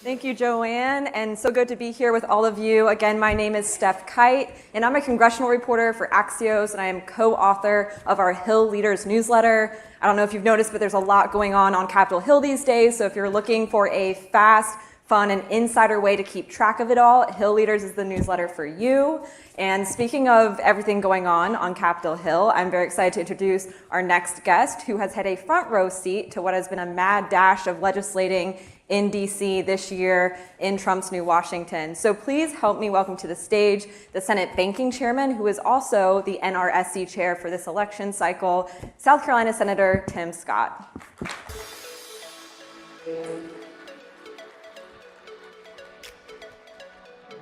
Thank you, Joanne, and so good to be here with all of you. Again, my name is Stef Kite, and I'm a congressional reporter for Axios, and I am co-author of our Hill Leaders newsletter. I don't know if you've noticed, but there's a lot going on Capitol Hill these days, so if you're looking for a fast, fun, and insider way to keep track of it all, Hill Leaders is the newsletter for you. And speaking of everything going on Capitol Hill, I'm very excited to introduce our next guest, who has had a front row seat to what has been a mad dash of legislating in DC this year in Trump's new Washington. So please help me welcome to the stage the Senate Banking Chairman, who is also the NRSC Chair for this election cycle, South Carolina Senator Tim Scott.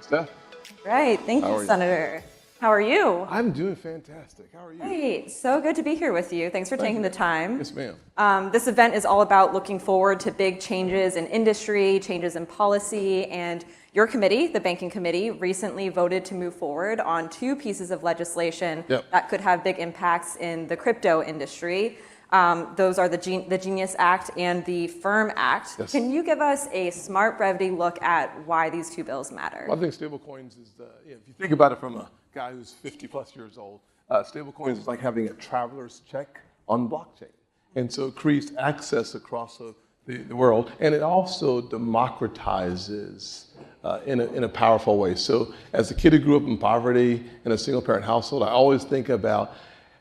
Steph? Great, thank you, Senator. How are you? I'm doing fantastic. How are you? Great, so good to be here with you. Thanks for taking the time. Yes, ma'am. This event is all about looking forward to big changes in industry, changes in policy, and your committee, the Banking Committee, recently voted to move forward on two pieces of legislation that could have big impacts in the crypto industry. Those are the Genius Act and the Firm Act. Yes. Can you give us a smart brevity look at why these two bills matter? Well, I think stablecoins is, if you think about it from a guy who's 50 plus years old, stablecoins is like having a traveler's check on blockchain. And so it creates access across the world, and it also democratizes in a powerful way. So as a kid who grew up in poverty in a single parent household, I always think about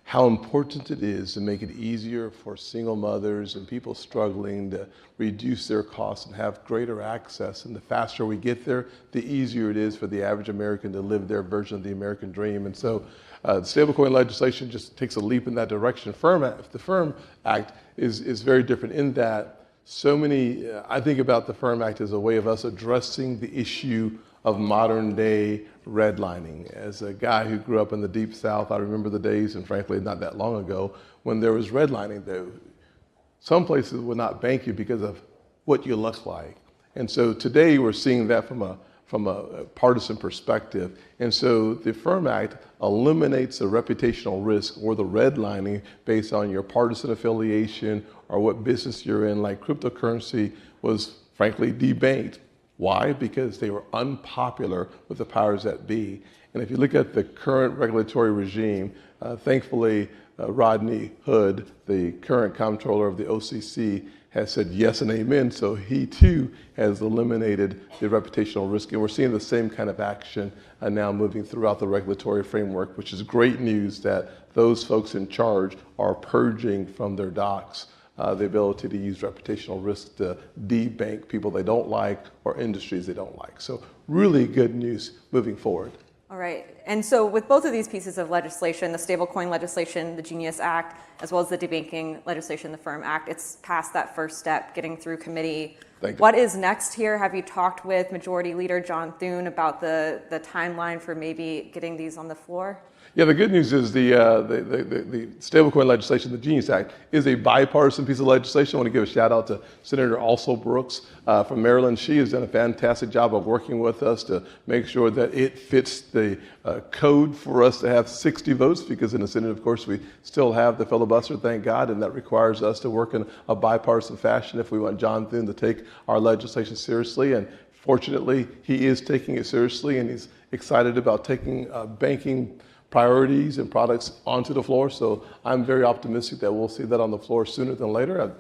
how important it is to make it easier for single mothers and people struggling to reduce their costs and have greater access. And the faster we get there, the easier it is for the average American to live their version of the American dream. And so the stablecoin legislation just takes a leap in that direction. The Firm Act is very different in that so many, I think about the Firm Act as a way of us addressing the issue of modern day redlining. As a guy who grew up in the Deep South, I remember the days, and frankly not that long ago, when there was redlining. Some places would not bank you because of what you look like. And so today we're seeing that from a partisan perspective. And so the Firm Act eliminates the reputational risk or the redlining based on your partisan affiliation or what business you're in, like cryptocurrency was frankly debanked. Why? Because they were unpopular with the powers that be. And if you look at the current regulatory regime, thankfully, Rodney Hood, the current comptroller of the OCC, has said yes and amen. So he too has eliminated the reputational risk. And we're seeing the same kind of action now moving throughout the regulatory framework, which is great news that those folks in charge are purging from their docs the ability to use reputational risk to debank people they don't like or industries they don't like. So really good news moving forward. All right, and so with both of these pieces of legislation, the stablecoin legislation, the Genius Act, as well as the debanking legislation, the Firm Act, it's past that first step, getting through committee. Thank you. What is next here? Have you talked with Majority Leader John Thune about the timeline for maybe getting these on the floor? Yeah, the good news is the stablecoin legislation, the Genius Act, is a bipartisan piece of legislation. I want to give a shout out to Senator Also Brooks from Maryland. She has done a fantastic job of working with us to make sure that it fits the code for us to have 60 votes, because in the Senate, of course, we still have the filibuster, thank God, and that requires us to work in a bipartisan fashion if we want John Thune to take our legislation seriously. And fortunately, he is taking it seriously, and he's excited about taking banking priorities and products onto the floor. So I'm very optimistic that we'll see that on the floor sooner than later.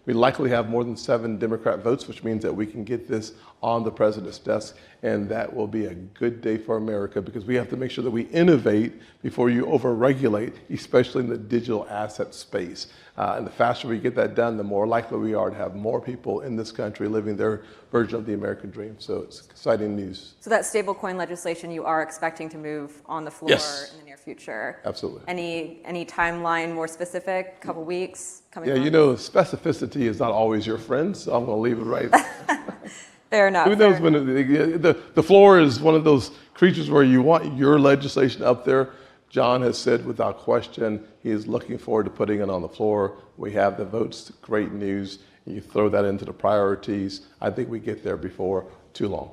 We likely have more than 7 Democrat votes, which means that we can get this on the president's desk, and that will be a good day for America, because we have to make sure that we innovate before you over-regulate, especially in the digital asset space. And the faster we get that done, the more likely we are to have more people in this country living their version of the American dream. So it's exciting news. So that stablecoin legislation you are expecting to move on the floor Yes. in the near future? Absolutely. Any timeline more specific? Couple weeks? Coming Yeah, months? you know, specificity is not always your friend, so I'm going to leave it right there. Fair enough. Who knows when the floor is one of those creatures where you want your legislation up there. John has said without question he is looking forward to putting it on the floor. We have the votes, great news. You throw that into the priorities. I think we get there before too long.